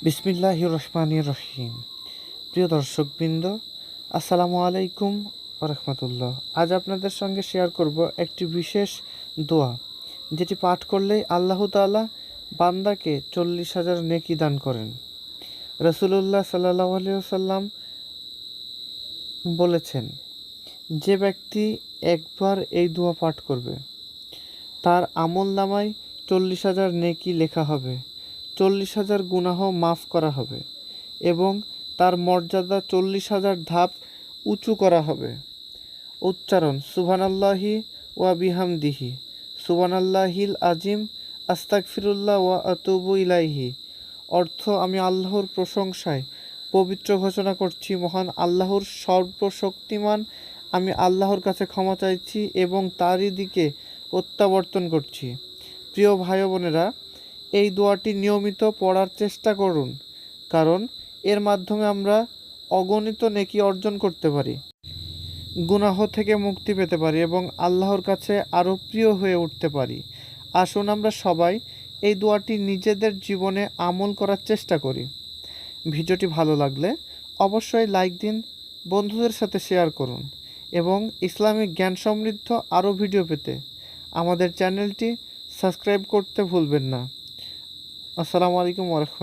বিসমিল্লাহির রহমানির রহিম। প্রিয় দর্শকবৃন্দ, আসসালামু আলাইকুম ওয়া রাহমাতুল্লাহ। আজ আপনাদের সঙ্গে শেয়ার করব একটি বিশেষ দোয়া, যেটি পাঠ করলেই আল্লাহ তাআলা বান্দাকে 40,000 নেকি দান করেন। রাসূলুল্লাহ সাল্লাল্লাহু আলাইহি ওয়াসাল্লাম বলেছেন, যে ব্যক্তি একবার এই দোয়া পাঠ করবে তার আমলনামায় 40,000 নেকি লেখা হবে, 40,000 গুনাহ মাফ করা হবে এবং তার মর্যাদা 40,000 ধাপ উঁচু করা হবে। উচ্চারণ: সুবহানাল্লাহি ওয়া বিহামদিহি, সুবহানাল্লাহিল আজিম, আস্তাগফিরুল্লাহ ওয়া আতুবু ইলাইহি। অর্থ: আমি আল্লাহর প্রশংসায় পবিত্র ঘোষণা করছি, মহান আল্লাহর সর্বশক্তিমান। আমি আল্লাহর কাছে ক্ষমা চাইছি এবং তারই দিকে প্রত্যাবর্তন করছি। প্রিয় ভাই বোনেরা, এই দোয়াটি নিয়মিত পড়ার চেষ্টা করুন, কারণ এর মাধ্যমে আমরা অগণিত নেকি অর্জন করতে পারি, গুনাহ থেকে মুক্তি পেতে পারি এবং আল্লাহর কাছে আরও প্রিয় হয়ে উঠতে পারি। আসুন আমরা সবাই এই দোয়াটি নিজেদের জীবনে আমল করার চেষ্টা করি। ভিডিওটি ভালো লাগলে অবশ্যই লাইক দিন, বন্ধুদের সাথে শেয়ার করুন এবং ইসলামিক জ্ঞান সমৃদ্ধ আরও ভিডিও পেতে আমাদের চ্যানেলটি সাবস্ক্রাইব করতে ভুলবেন না। আসসালামু আলাইকুম ওয়া রাহমাতুল্লাহ।